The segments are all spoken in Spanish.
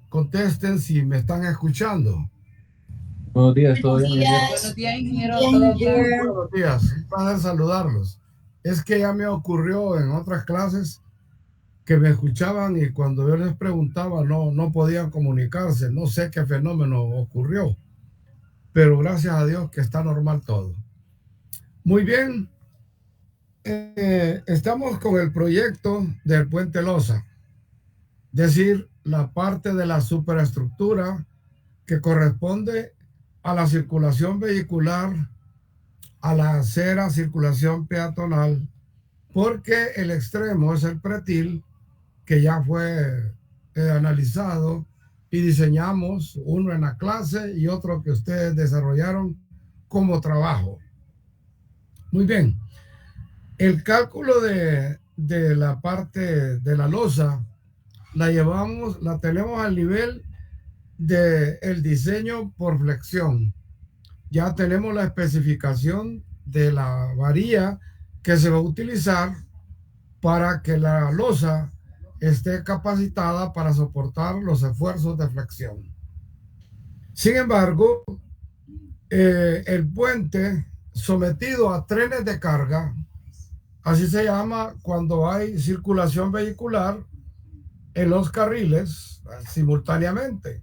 Contesten si me están escuchando. Buenos días, ¿todo Buenos bien, ingeniero? días. Buenos días, ingeniero. ¿Todo bien? Buenos días, un placer saludarlos. Es que ya me ocurrió en otras clases que me escuchaban y cuando yo les preguntaba no podían comunicarse. No sé qué fenómeno ocurrió, pero gracias a Dios que está normal todo. Muy bien, estamos con el proyecto del Puente Loza, es decir, la parte de la superestructura que corresponde a la circulación vehicular, a la acera, circulación peatonal, porque el extremo es el pretil que ya fue analizado y diseñamos uno en la clase y otro que ustedes desarrollaron como trabajo. Muy bien, el cálculo de la parte de la losa la tenemos al nivel del diseño por flexión. Ya tenemos la especificación de la varilla que se va a utilizar para que la losa esté capacitada para soportar los esfuerzos de flexión. Sin embargo, el puente sometido a trenes de carga, así se llama cuando hay circulación vehicular en los carriles simultáneamente.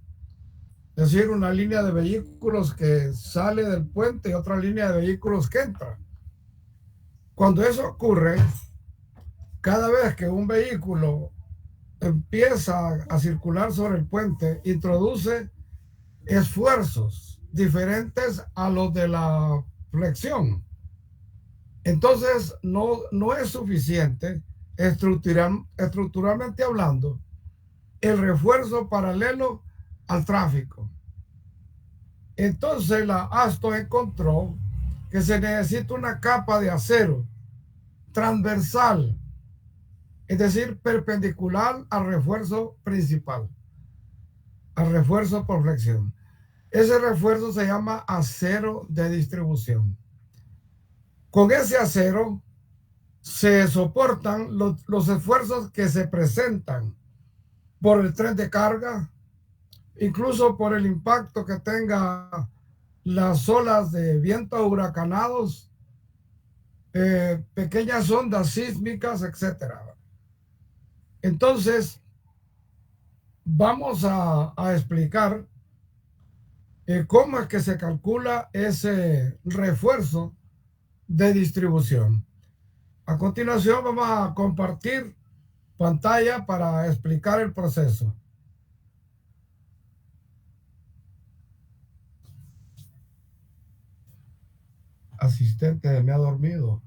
Es decir, una línea de vehículos que sale del puente y otra línea de vehículos que entra. Cuando eso ocurre, cada vez que un vehículo empieza a circular sobre el puente, introduce esfuerzos diferentes a los de la flexión. Entonces, no es suficiente estructuralmente hablando el refuerzo paralelo al tráfico. Entonces, la ASTO encontró que se necesita una capa de acero transversal, es decir, perpendicular al refuerzo principal, al refuerzo por flexión. Ese refuerzo se llama acero de distribución. Con ese acero se soportan los esfuerzos que se presentan por el tren de carga, incluso por el impacto que tenga las olas de vientos huracanados, pequeñas ondas sísmicas, etcétera. Entonces, vamos a explicar cómo es que se calcula ese refuerzo de distribución. A continuación vamos a compartir pantalla para explicar el proceso. Asistente, me ha dormido.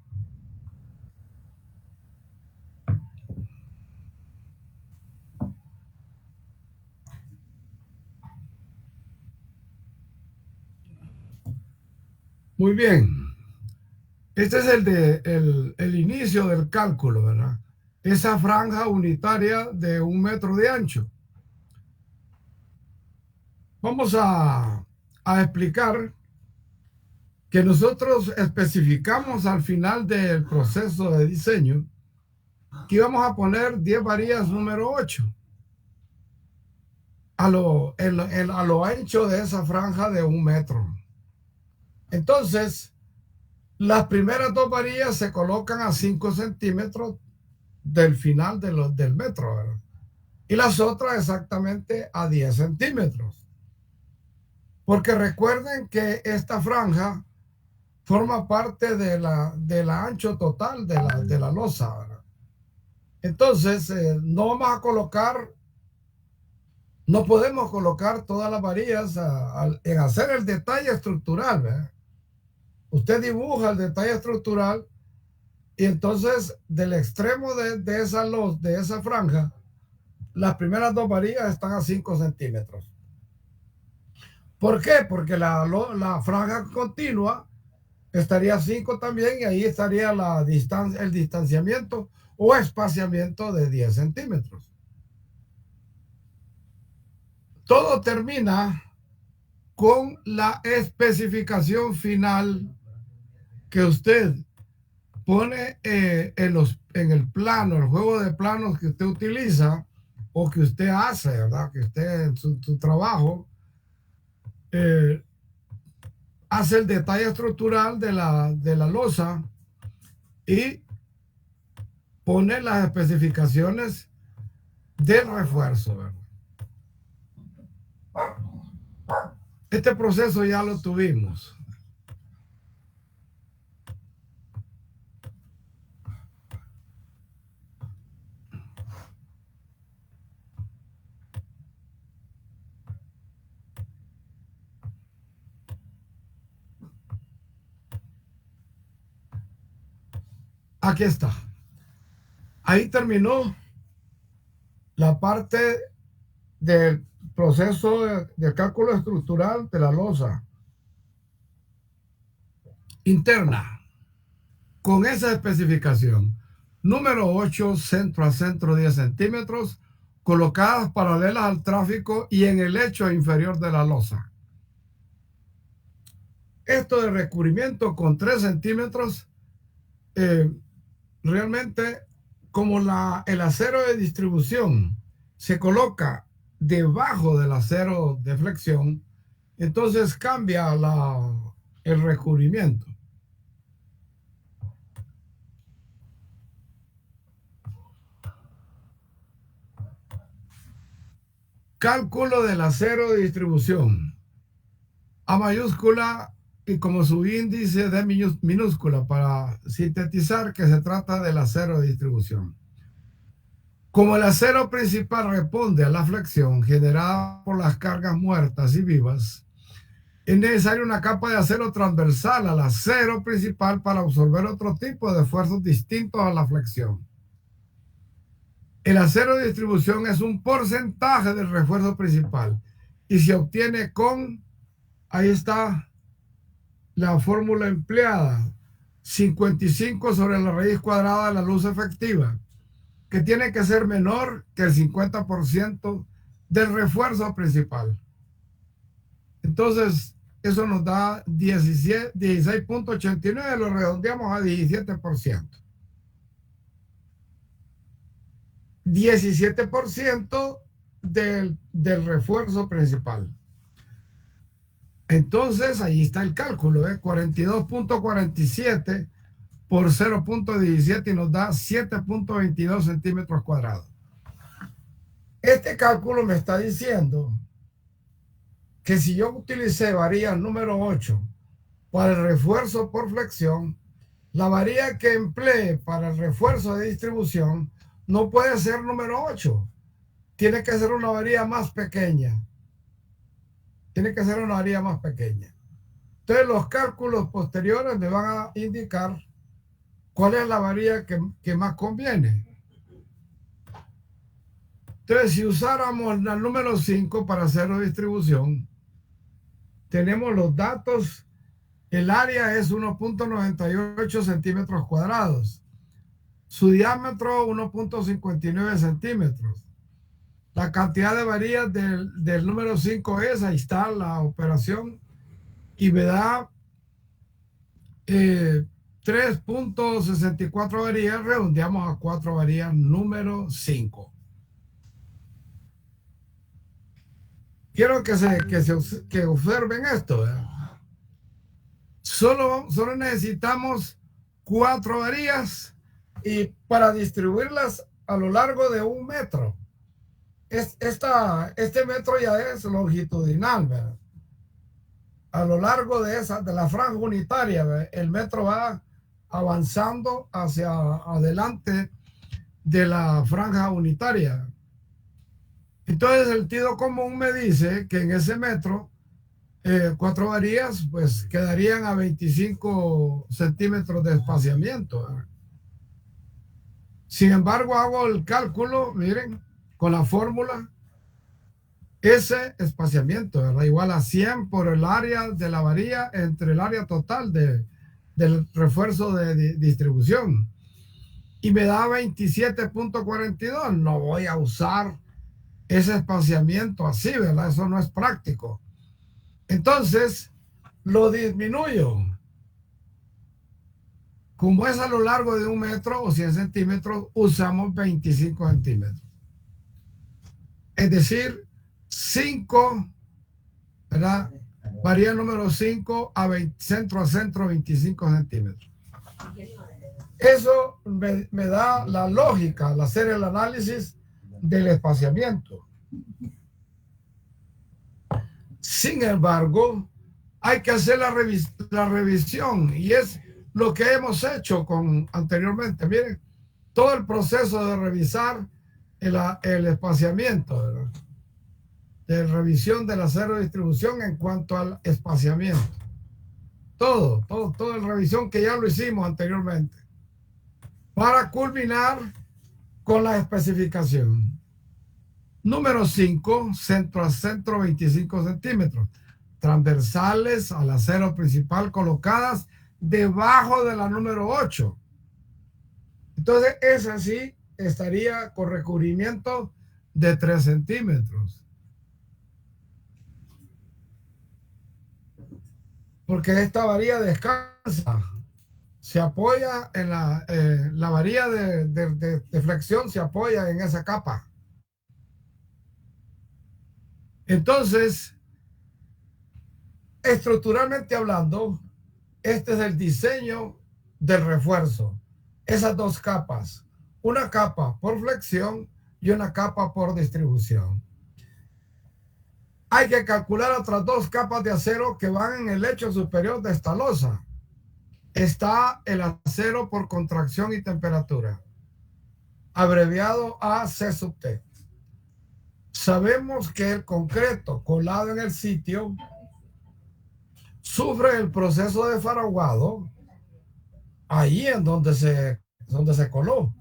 Muy bien. Este es el inicio del cálculo, ¿verdad? Esa franja unitaria de 1 metro de ancho. Vamos a explicar que nosotros especificamos al final del proceso de diseño que íbamos a poner 10 varillas número 8 a lo ancho de esa franja de 1 metro. Entonces, las primeras 2 varillas se colocan a 5 centímetros del final del metro, ¿verdad? Y las otras exactamente a 10 centímetros. Porque recuerden que esta franja forma parte de la ancho total de la losa, ¿verdad? Entonces, no vamos a colocar, no podemos colocar todas las varillas en hacer el detalle estructural, ¿verdad? Usted dibuja el detalle estructural y entonces del extremo de esa franja, las primeras 2 varillas están a 5 centímetros. ¿Por qué? Porque la franja continua estaría a 5 también y ahí estaría el distanciamiento o espaciamiento de 10 centímetros. Todo termina con la especificación final que usted pone en el plano, el juego de planos que usted utiliza o que usted hace, ¿verdad? Que usted en su trabajo hace el detalle estructural de la losa y pone las especificaciones del refuerzo, ¿verdad? Este proceso ya lo tuvimos. Aquí está. Ahí terminó la parte del proceso de cálculo estructural de la losa interna con esa especificación. Número 8, centro a centro 10 centímetros, colocadas paralelas al tráfico y en el lecho inferior de la losa. Esto de recubrimiento con 3 centímetros, realmente como el acero de distribución se coloca debajo del acero de flexión, entonces cambia el recubrimiento. Cálculo del acero de distribución. A mayúscula y como su índice de minúscula para sintetizar que se trata del acero de distribución. Como el acero principal responde a la flexión generada por las cargas muertas y vivas, es necesaria una capa de acero transversal al acero principal para absorber otro tipo de esfuerzos distintos a la flexión. El acero de distribución es un porcentaje del refuerzo principal y se obtiene con, ahí está la fórmula empleada, 55 sobre la raíz cuadrada de la luz efectiva, que tiene que ser menor que el 50% del refuerzo principal. Entonces, eso nos da 16.89, lo redondeamos a 17%. 17% del refuerzo principal. Entonces, ahí está el cálculo, 42.47 por 0.17 y nos da 7.22 centímetros cuadrados. Este cálculo me está diciendo que si yo utilicé varilla número 8 para el refuerzo por flexión, la varilla que emplee para el refuerzo de distribución no puede ser número 8. Tiene que ser una varilla más pequeña. Tiene que ser una varilla más pequeña. Entonces los cálculos posteriores me van a indicar cuál es la varilla que más conviene. Entonces, si usáramos la número 5 para hacer la distribución, tenemos los datos. El área es 1.98 centímetros cuadrados. Su diámetro 1.59 centímetros. La cantidad de varillas del número 5 es, ahí está la operación, y me da 3.64 varillas, redondeamos a 4 varillas número 5. Quiero que observen esto, ¿verdad? Solo necesitamos 4 varillas y para distribuirlas a lo largo de 1 metro. Este metro ya es longitudinal, ¿verdad? A lo largo de la franja unitaria, ¿verdad? El metro va avanzando hacia adelante de la franja unitaria. Entonces el sentido común me dice que en ese metro 4 varillas pues quedarían a 25 centímetros de espaciamiento, ¿verdad? Sin embargo, hago el cálculo, miren, con la fórmula, ese espaciamiento, ¿verdad? Igual a 100 por el área de la varilla entre el área total del refuerzo de distribución. Y me da 27.42. No voy a usar ese espaciamiento así, ¿verdad? Eso no es práctico. Entonces, lo disminuyo. Como es a lo largo de 1 metro o 100 centímetros, usamos 25 centímetros. Es decir, 5, ¿verdad? Varilla número 5 centro a centro 25 centímetros. Eso me da la lógica al hacer el análisis del espaciamiento. Sin embargo, hay que hacer la revisión, y es lo que hemos hecho anteriormente. Miren, todo el proceso de revisar el espaciamiento, ¿verdad? De revisión del acero de distribución en cuanto al espaciamiento. Todo el revisión que ya lo hicimos anteriormente, para culminar con la especificación. Número 5, centro a centro 25 centímetros, transversales al acero principal colocadas debajo de la número 8. Entonces, esa sí estaría con recubrimiento de 3 centímetros. Porque esta varilla descansa, se apoya en la varilla de flexión, se apoya en esa capa. Entonces, estructuralmente hablando, este es el diseño del refuerzo. Esas dos capas, una capa por flexión y una capa por distribución. Hay que calcular otras 2 capas de acero que van en el lecho superior de esta losa. Está el acero por contracción y temperatura, abreviado AC sub T. Sabemos que el concreto colado en el sitio sufre el proceso de faraguado ahí en donde se coló.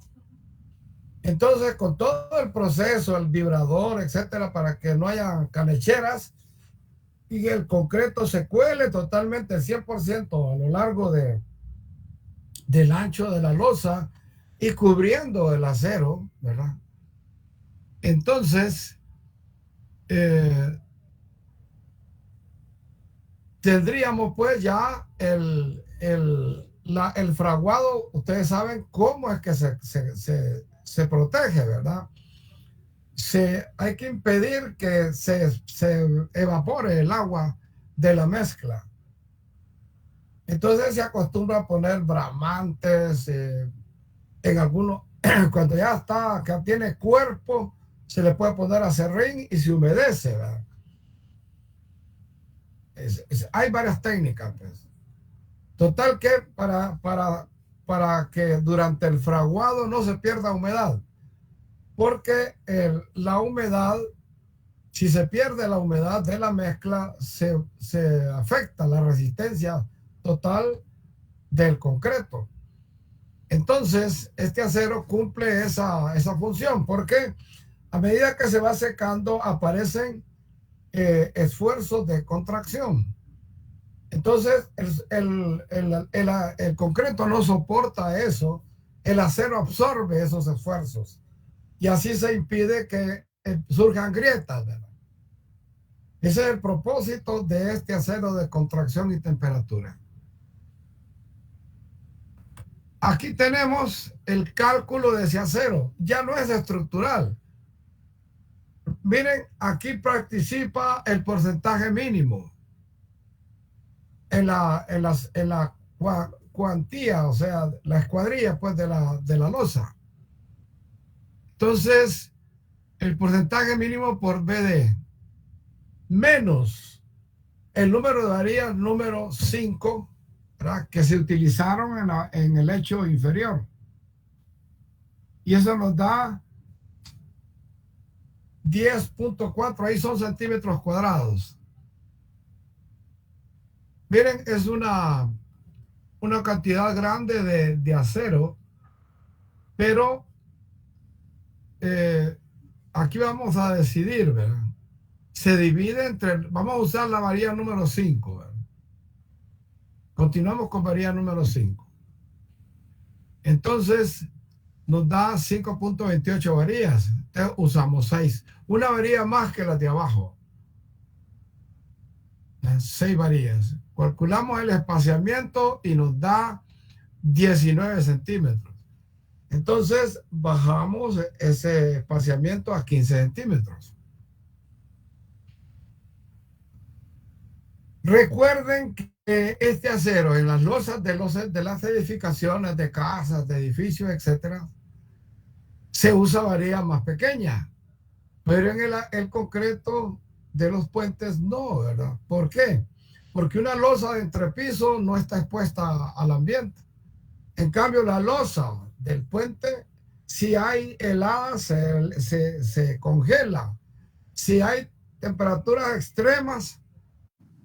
Entonces, con todo el proceso, el vibrador, etcétera, para que no haya canecheras y el concreto se cuele totalmente el 100% a lo largo del ancho de la losa y cubriendo el acero, ¿verdad? Entonces, tendríamos pues ya el fraguado. Ustedes saben cómo es que se protege, ¿verdad? Hay que impedir que se evapore el agua de la mezcla. Entonces se acostumbra a poner bramantes en algunos, cuando ya está, que tiene cuerpo, se le puede poner acerrín y se humedece, ¿verdad? Hay varias técnicas, pues. Total que para que durante el fraguado no se pierda humedad, porque la humedad, si se pierde la humedad de la mezcla, se afecta la resistencia total del concreto. Entonces, este acero cumple esa función, porque a medida que se va secando aparecen esfuerzos de contracción. Entonces, el concreto no soporta eso, el acero absorbe esos esfuerzos y así se impide que surjan grietas, ¿verdad? Ese es el propósito de este acero de contracción y temperatura. Aquí tenemos el cálculo de ese acero, ya no es estructural. Miren, aquí participa el porcentaje mínimo en la cuantía, o sea, la escuadrilla pues de la losa. Entonces, el porcentaje mínimo por BD menos el número de varillas número 5, ¿verdad?, que se utilizaron en el lecho inferior. Y eso nos da 10.4, ahí son centímetros cuadrados. Miren, es una cantidad grande de acero, pero aquí vamos a decidir, ¿verdad? Se divide vamos a usar la varilla número 5, ¿verdad? Continuamos con varilla número 5. Entonces, nos da 5.28 varillas. Entonces, usamos 6. Una varilla más que las de abajo. 6 varillas. Calculamos el espaciamiento y nos da 19 centímetros. Entonces, bajamos ese espaciamiento a 15 centímetros. Recuerden que este acero en las losas de las edificaciones, de casas, de edificios, etcétera, se usa varillas más pequeñas, pero en el concreto de los puentes no, ¿verdad? ¿Por qué? Porque una losa de entrepiso no está expuesta al ambiente. En cambio, la losa del puente, si hay helada, se congela. Si hay temperaturas extremas,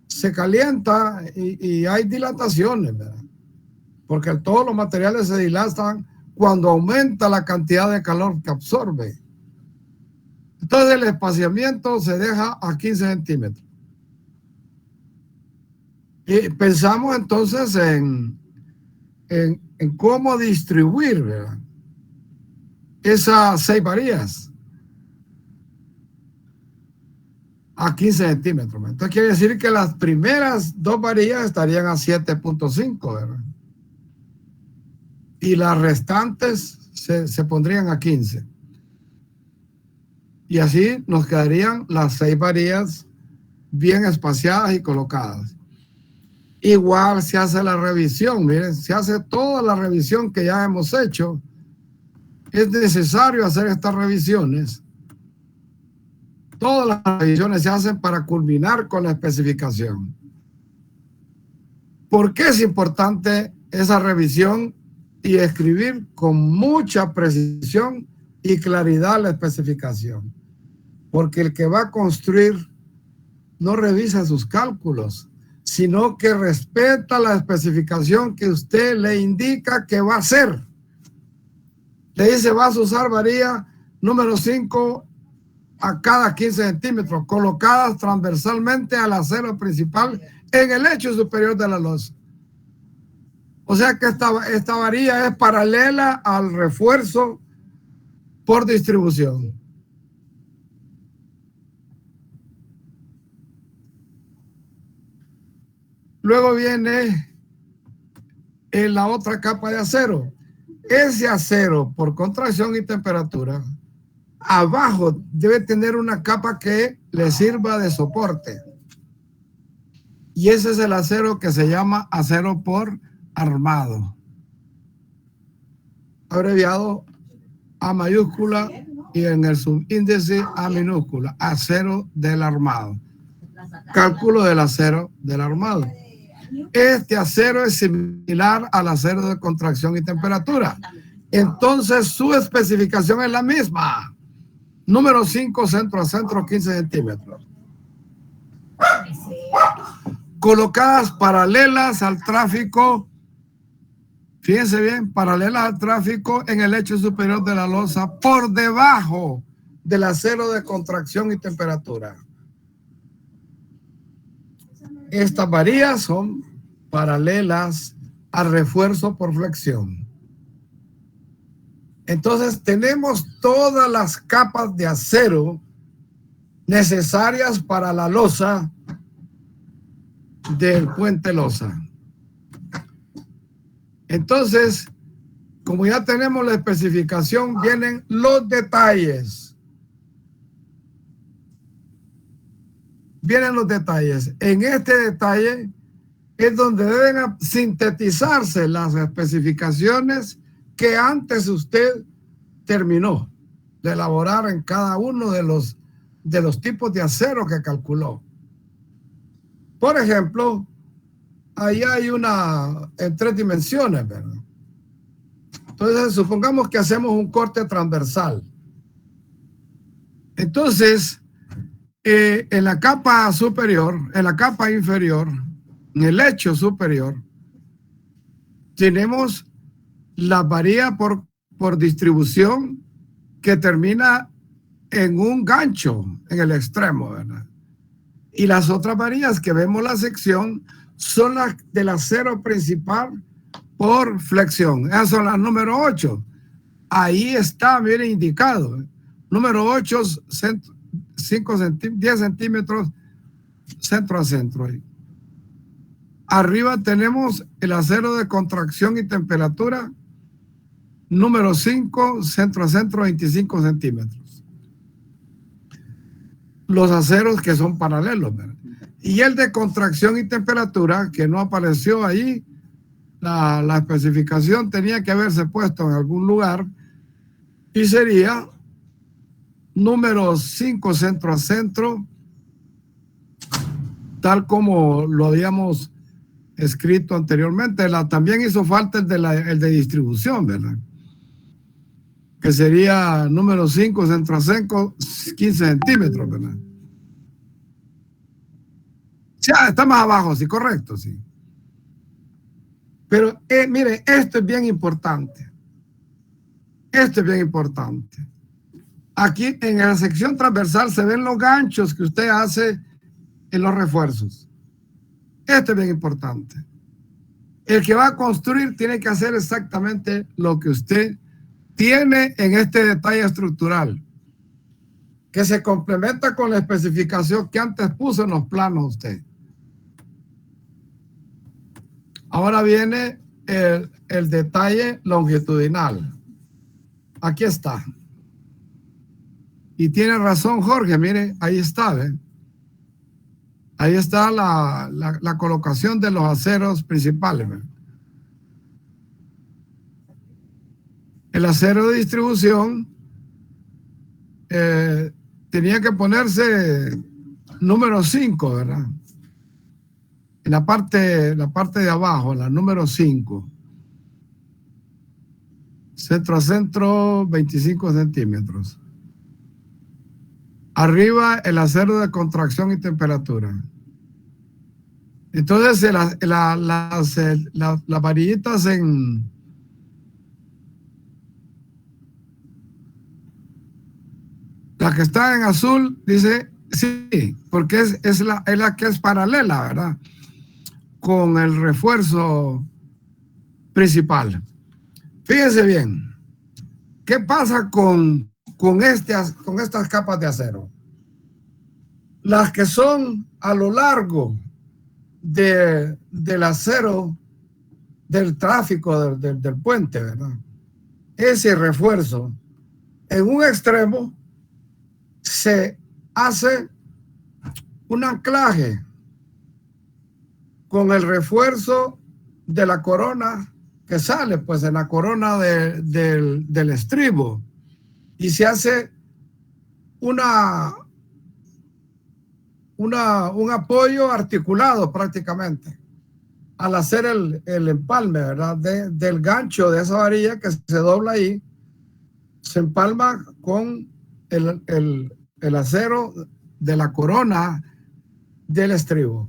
se calienta y hay dilataciones, ¿verdad? Porque todos los materiales se dilatan cuando aumenta la cantidad de calor que absorbe. Entonces el espaciamiento se deja a 15 centímetros. Y pensamos entonces en cómo distribuir, ¿verdad?, esas 6 varillas a 15 centímetros. Entonces quiere decir que las primeras 2 varillas estarían a 7.5, ¿verdad? Y las restantes se pondrían a 15. Y así nos quedarían las 6 varillas bien espaciadas y colocadas. Igual se hace la revisión, miren, se hace toda la revisión que ya hemos hecho. Es necesario hacer estas revisiones. Todas las revisiones se hacen para culminar con la especificación. ¿Por qué es importante esa revisión y escribir con mucha precisión y claridad la especificación? Porque el que va a construir no revisa sus cálculos, sino que respeta la especificación que usted le indica que va a hacer. Le dice, vas a usar varilla número 5 a cada 15 centímetros, colocadas transversalmente al acero principal en el lecho superior de la losa. O sea que esta varilla es paralela al refuerzo por distribución. Luego viene en la otra capa de acero. Ese acero, por contracción y temperatura, abajo debe tener una capa que le sirva de soporte. Y ese es el acero que se llama acero por armado, abreviado A mayúscula y en el subíndice A minúscula, acero del armado. Cálculo del acero del armado. Este acero es similar al acero de contracción y temperatura. Entonces su especificación es la misma. Número 5, centro a centro, 15 centímetros. Colocadas paralelas al tráfico, fíjense bien, paralelas al tráfico en el lecho superior de la losa, por debajo del acero de contracción y temperatura. Estas varillas son paralelas al refuerzo por flexión. Entonces tenemos todas las capas de acero necesarias para la losa del puente losa. Entonces, como ya tenemos la especificación, vienen los detalles. Vienen los detalles. En este detalle es donde deben sintetizarse las especificaciones que antes usted terminó de elaborar en cada uno de los tipos de acero que calculó. Por ejemplo, ahí hay en 3 dimensiones, ¿verdad? Entonces, supongamos que hacemos un corte transversal. Entonces, en la capa superior, en la capa inferior, en el lecho superior, tenemos la varilla por distribución que termina en un gancho en el extremo, ¿verdad? Y las otras varillas que vemos la sección son las del acero principal por flexión. Esas son las número 8. Ahí está, miren, indicado. Número 8, 10 centímetros centro a centro. Arriba tenemos el acero de contracción y temperatura. Número 5, centro a centro, 25 centímetros. Los aceros que son paralelos, ¿verdad? Y el de contracción y temperatura, que no apareció ahí, la especificación tenía que haberse puesto en algún lugar y sería número 5 centro a centro, tal como lo habíamos escrito anteriormente. También hizo falta el de distribución, ¿verdad? Que sería número 5 centro a centro, 15 centímetros, ¿verdad? Ya, está más abajo, sí, correcto, sí. Pero mire, esto es bien importante. Esto es bien importante. Aquí en la sección transversal se ven los ganchos que usted hace en los refuerzos. Esto es bien importante. El que va a construir tiene que hacer exactamente lo que usted tiene en este detalle estructural, que se complementa con la especificación que antes puso en los planos usted. Ahora viene el detalle longitudinal. Aquí está. Y tiene razón Jorge, mire, ahí está, ¿ve? Ahí está la colocación de los aceros principales, ¿ve? El acero de distribución tenía que ponerse número 5, ¿verdad? En la parte de abajo, la número 5. Centro a centro, 25 centímetros. Arriba, el acero de contracción y temperatura. Entonces, las varillitas en... La que está en azul dice sí, porque es la que es paralela, ¿verdad? Con el refuerzo principal. Fíjense bien, ¿qué pasa con estas capas de acero? Las que son a lo largo del acero del tráfico del puente, ¿verdad? Ese refuerzo, en un extremo se hace un anclaje con el refuerzo de la corona que sale pues en la corona del estribo, y se hace un apoyo articulado prácticamente al hacer el empalme, ¿verdad? Del gancho de esa varilla que se dobla ahí, se empalma con el acero de la corona del estribo.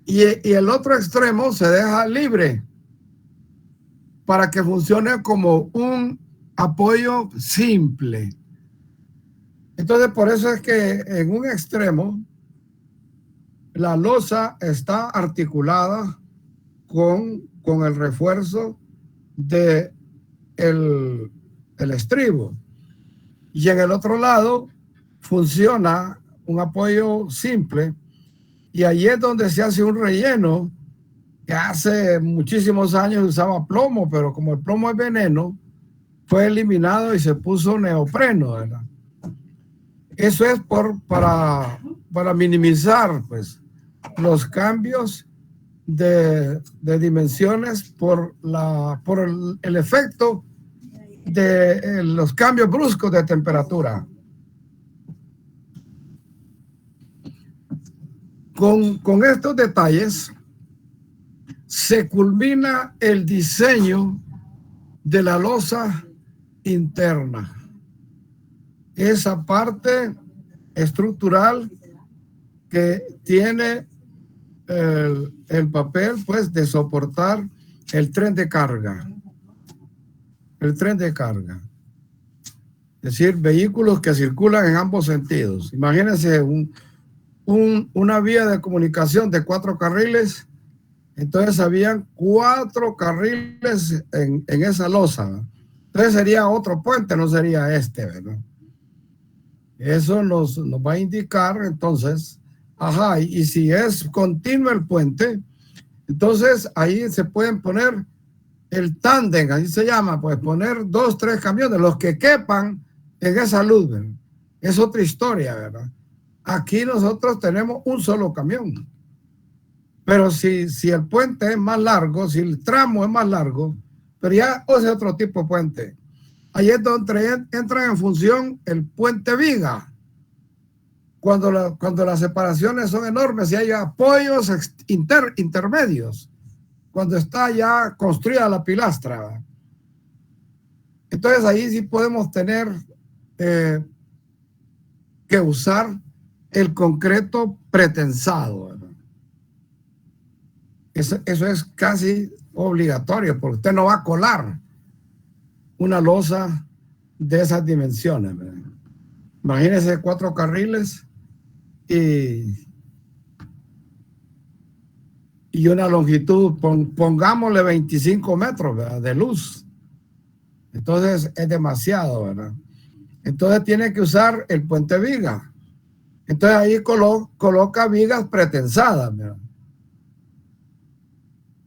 Y el otro extremo se deja libre para que funcione como un apoyo simple. Entonces, por eso es que en un extremo la losa está articulada con el refuerzo de el estribo, y en el otro lado funciona un apoyo simple, y allí es donde se hace un relleno que hace muchísimos años usaba plomo, pero como el plomo es veneno, fue eliminado y se puso neopreno, ¿verdad? Eso es para minimizar pues los cambios de dimensiones por el efecto de los cambios bruscos de temperatura. Con estos detalles se culmina el diseño de la losa interna. Esa parte estructural que tiene el papel pues de soportar el tren de carga. El tren de carga. Es decir, vehículos que circulan en ambos sentidos. Imagínense una vía de comunicación de 4 carriles. Entonces habían 4 carriles en esa losa, ¿verdad? Entonces sería otro puente, no sería este, ¿verdad? Eso nos va a indicar entonces, ajá, y si es continuo el puente, entonces ahí se pueden poner el tándem, así se llama, pues poner 2, 3 camiones, los que quepan en esa luz, ¿verdad? Es otra historia, ¿verdad? Aquí nosotros tenemos un solo camión. Pero si el puente es más largo, si el tramo es más largo, pero ya es otro tipo de puente. Ahí es donde entra en función el puente viga. Cuando las separaciones son enormes y hay apoyos intermedios. Cuando está ya construida la pilastra. Entonces ahí sí podemos tener que usar el concreto pretensado, ¿verdad? Eso es casi obligatorio, porque usted no va a colar una losa de esas dimensiones, ¿verdad? Imagínese 4 carriles y una longitud, pongámosle 25 metros, ¿verdad?, de luz. Entonces es demasiado, ¿verdad? Entonces tiene que usar el puente viga. Entonces ahí coloca vigas pretensadas, ¿verdad?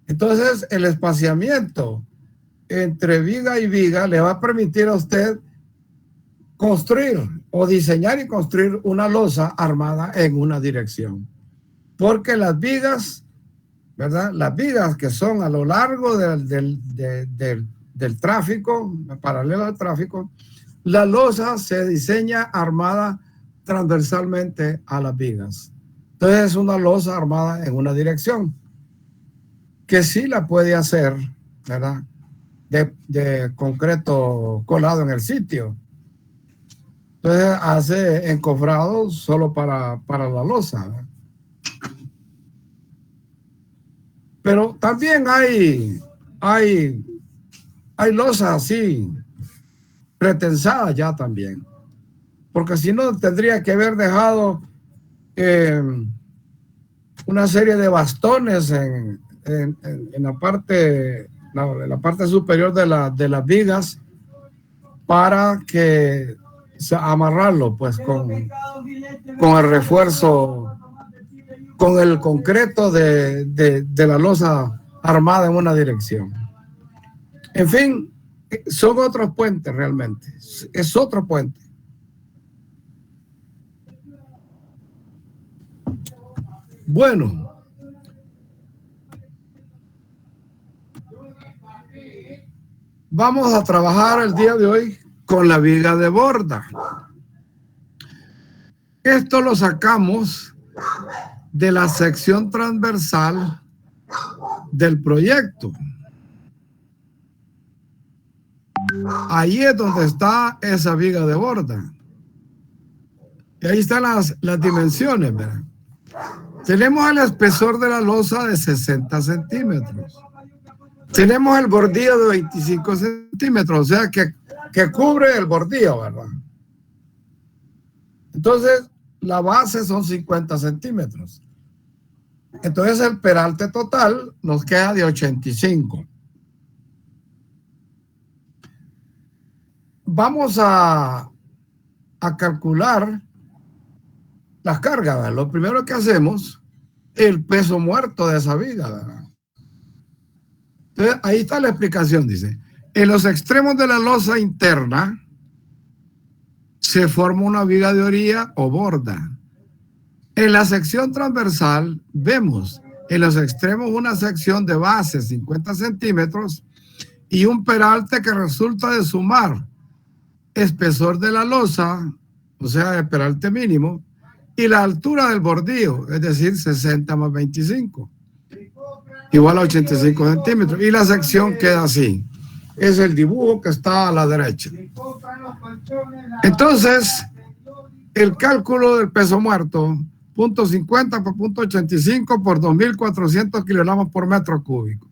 Entonces el espaciamiento entre viga y viga le va a permitir a usted construir o diseñar y construir una losa armada en una dirección. Porque las vigas, ¿verdad? Las vigas que son a lo largo del tráfico, paralelo al tráfico, la losa se diseña armada transversalmente a las vigas. Entonces es una losa armada en una dirección, que sí la puede hacer, ¿verdad?, de concreto colado en el sitio. Entonces hace encofrado solo para la losa, ¿verdad? Pero también hay losas así pretensadas ya también, porque si no tendría que haber dejado una serie de bastones en la parte superior de las vigas para que amarrarlo pues con el refuerzo, con el concreto de la losa armada en una dirección. En fin, son otros puentes realmente. Es otro puente. Bueno, vamos a trabajar el día de hoy con la viga de borda. Esto lo sacamos de la sección transversal del proyecto. Ahí es donde está esa viga de borda. Y ahí están las dimensiones, ¿verdad? Tenemos el espesor de la losa de 60 centímetros. Tenemos el bordillo de 25 centímetros, o sea que cubre el bordillo, ¿verdad? Entonces, la base son 50 centímetros. Entonces, el peralte total nos queda de 85. Vamos a calcular las cargas, ¿verdad? Lo primero que hacemos es el peso muerto de esa viga, ¿verdad? Entonces, ahí está la explicación, dice. En los extremos de la losa interna se forma una viga de orilla o borda. En la sección transversal vemos en los extremos una sección de base 50 centímetros y un peralte que resulta de sumar espesor de la losa, o sea, el peralte mínimo, y la altura del bordillo, es decir, 60 más 25, igual a 85 centímetros. Y la sección queda así. Es el dibujo que está a la derecha. Entonces, el cálculo del peso muerto, 0.50 por 0.85 por 2.400 kilogramos por metro cúbico.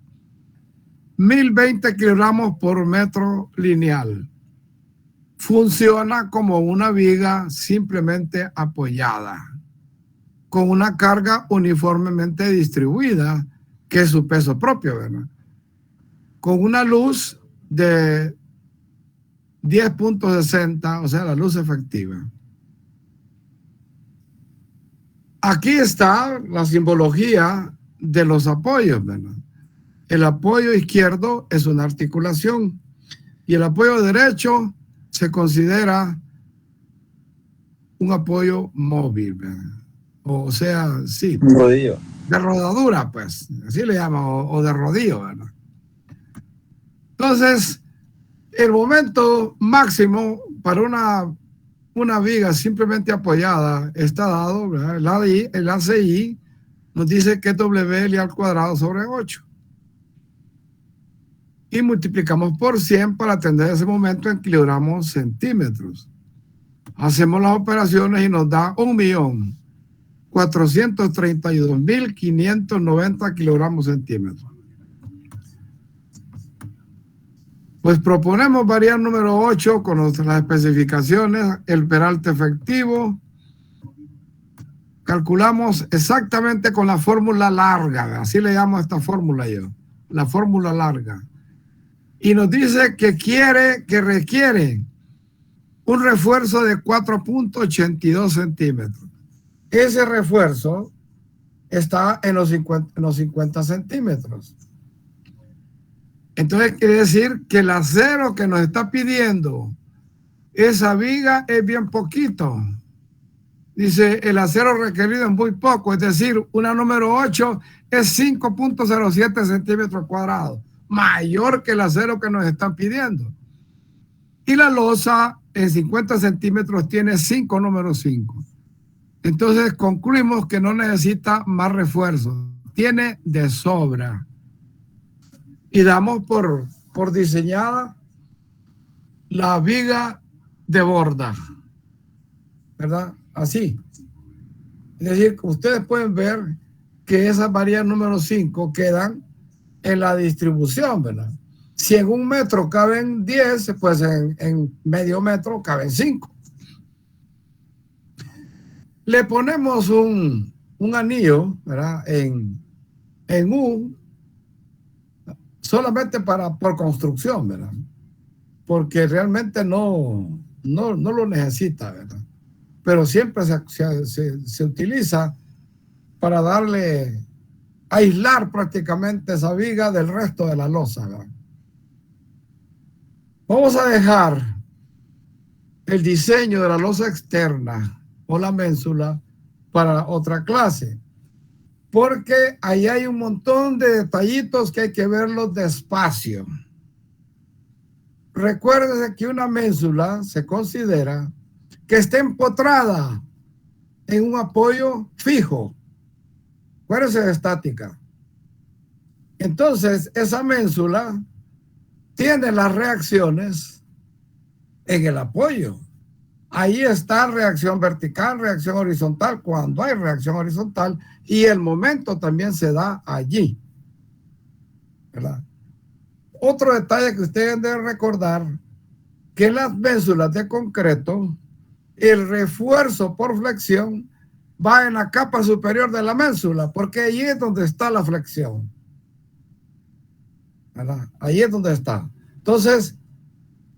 1.020 kilogramos por metro lineal. Funciona como una viga simplemente apoyada, con una carga uniformemente distribuida, que es su peso propio, ¿verdad? Con una luz de 10.60, o sea, la luz efectiva. Aquí está la simbología de los apoyos, ¿verdad? El apoyo izquierdo es una articulación y el apoyo derecho se considera un apoyo móvil, ¿verdad? O sea, sí, Un rodillo. de rodadura, pues, así le llaman, o de rodillo, ¿verdad? Entonces, el momento máximo para una viga simplemente apoyada está dado, ¿verdad? El ACI nos dice que es WL al cuadrado sobre 8. Y multiplicamos por 100 para atender ese momento en kilogramos centímetros. Hacemos las operaciones y nos da 1.432.590 kilogramos centímetros. Pues proponemos variar número 8 con nuestras especificaciones, el peralte efectivo. Calculamos exactamente con la fórmula larga, así le llamo a esta fórmula yo, la fórmula larga. Y nos dice que requiere un refuerzo de 4.82 centímetros. Ese refuerzo está en los 50 centímetros. Entonces quiere decir que el acero que nos está pidiendo esa viga es bien poquito. Dice, el acero requerido es muy poco, es decir, una número 8 es 5.07 centímetros cuadrados, mayor que el acero que nos están pidiendo. Y la losa en 50 centímetros tiene 5 número 5. Entonces concluimos que no necesita más refuerzo, tiene de sobra. Y damos por diseñada la viga de borda, ¿verdad? Así. Es decir, ustedes pueden ver que esas varillas número 5 quedan en la distribución, ¿verdad? Si en 1 metro caben 10, pues en medio metro caben 5. Le ponemos un anillo, ¿verdad? En U, solamente por construcción, ¿verdad? Porque realmente no lo necesita, ¿verdad? Pero siempre se utiliza para aislar prácticamente esa viga del resto de la losa, ¿verdad? Vamos a dejar el diseño de la losa externa o la ménsula para otra clase, porque ahí hay un montón de detallitos que hay que verlos despacio. Recuérdense que una ménsula se considera que esté empotrada en un apoyo fijo. Acuérdense de estática. Entonces, esa ménsula tiene las reacciones en el apoyo. Ahí está reacción vertical, reacción horizontal, cuando hay reacción horizontal, y el momento también se da allí, ¿verdad? Otro detalle que ustedes deben recordar, que en las ménsulas de concreto, el refuerzo por flexión va en la capa superior de la ménsula, porque ahí es donde está la flexión, ¿verdad? Ahí es donde está. Entonces,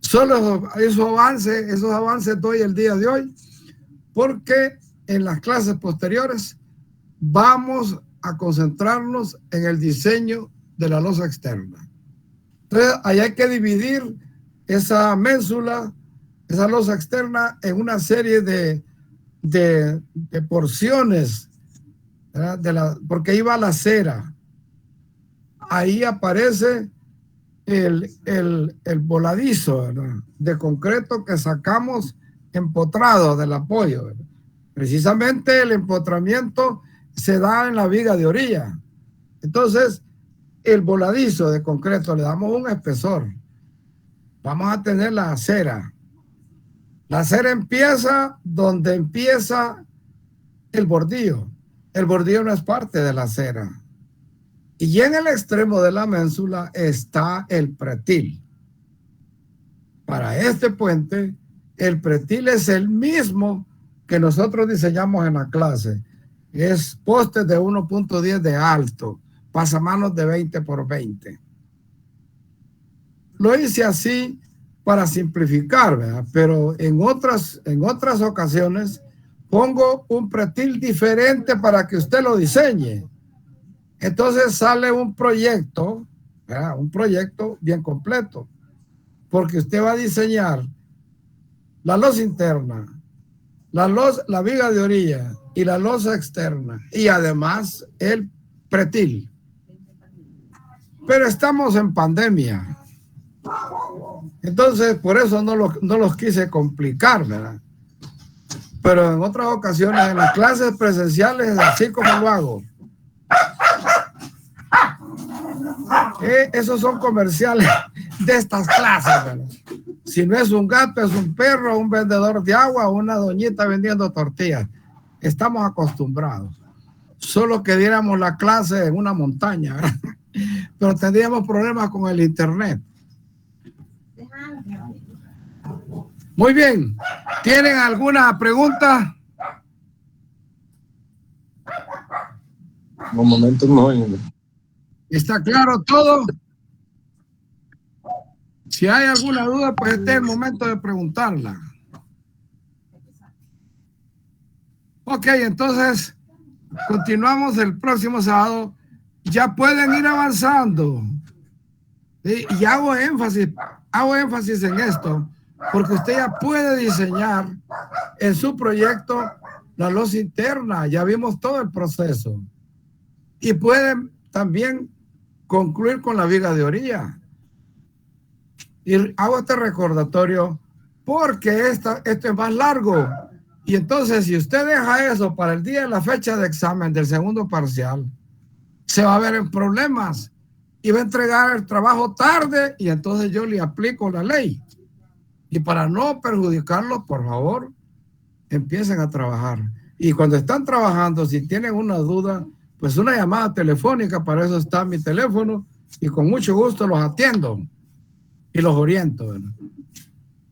solo esos avances doy el día de hoy, porque en las clases posteriores vamos a concentrarnos en el diseño de la losa externa. Entonces, ahí hay que dividir esa ménsula, esa losa externa, en una serie de porciones, ¿verdad? Porque ahí va la cera. Ahí aparece el voladizo, ¿verdad?, de concreto que sacamos empotrado del apoyo, ¿verdad? Precisamente el empotramiento se da en la viga de orilla. Entonces, el voladizo de concreto le damos un espesor. Vamos a tener la acera. La acera empieza donde empieza el bordillo. El bordillo no es parte de la acera. Y en el extremo de la ménsula está el pretil. Para este puente, el pretil es el mismo que nosotros diseñamos en la clase. Es poste de 1.10 de alto, pasamanos de 20 por 20. Lo hice así para simplificar, ¿verdad? Pero en otras ocasiones pongo un pretil diferente para que usted lo diseñe. Entonces sale un proyecto, ¿verdad? Un proyecto bien completo, porque usted va a diseñar la losa interna, la viga de orilla y la losa externa y además el pretil. Pero estamos en pandemia. Entonces, por eso no los quise complicar, ¿verdad? Pero en otras ocasiones, en las clases presenciales, así como lo hago. Esos son comerciales de estas clases, ¿verdad? Si no es un gato, es un perro, un vendedor de agua, una doñita vendiendo tortillas. Estamos acostumbrados. Solo que diéramos la clase en una montaña, ¿verdad? Pero tendríamos problemas con el internet. Muy bien. ¿Tienen alguna pregunta? Un momento no. ¿Está claro todo? Si hay alguna duda, pues este es el momento de preguntarla. Ok, entonces continuamos el próximo sábado. Ya pueden ir avanzando. Y hago énfasis en esto, porque usted ya puede diseñar en su proyecto la losa interna. Ya vimos todo el proceso. Y pueden también concluir con la viga de orilla. Y hago este recordatorio porque esto es más largo. Y entonces, si usted deja eso para el día de la fecha de examen del segundo parcial, se va a ver en problemas y va a entregar el trabajo tarde y entonces yo le aplico la ley. Y para no perjudicarlos, por favor, empiecen a trabajar. Y cuando están trabajando, si tienen una duda, pues una llamada telefónica, para eso está mi teléfono y con mucho gusto los atiendo y los oriento, ¿verdad?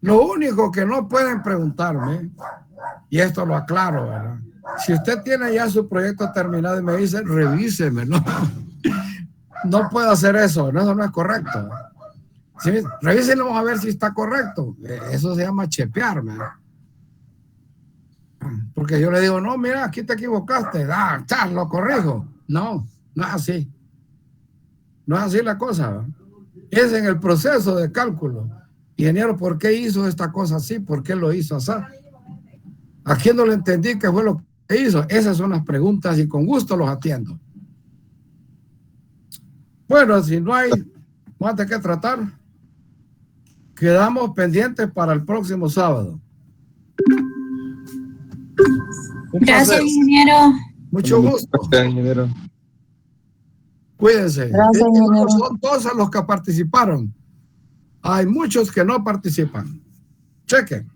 Lo único que no pueden preguntarme, y esto lo aclaro, ¿verdad? Si usted tiene ya su proyecto terminado y me dice, revíseme, ¿no? No puedo hacer eso, eso no es correcto. ¿Sí? Revísenlo, vamos a ver si está correcto. Eso se llama chepear, ¿verdad? Porque yo le digo, no, mira, aquí te equivocaste, lo corrijo. No, no es así. No es así la cosa, ¿verdad? Es en el proceso de cálculo. Ingeniero, ¿por qué hizo esta cosa así? ¿Por qué lo hizo así? ¿A quién no le entendí qué fue lo que hizo? Esas son las preguntas y con gusto los atiendo. Bueno, si no hay más de qué tratar, quedamos pendientes para el próximo sábado. Gracias, ingeniero. Mucho gusto. Gracias, ingeniero. Cuídense. Gracias, ingeniero. Son todos los que participaron. Hay muchos que no participan. Chequen.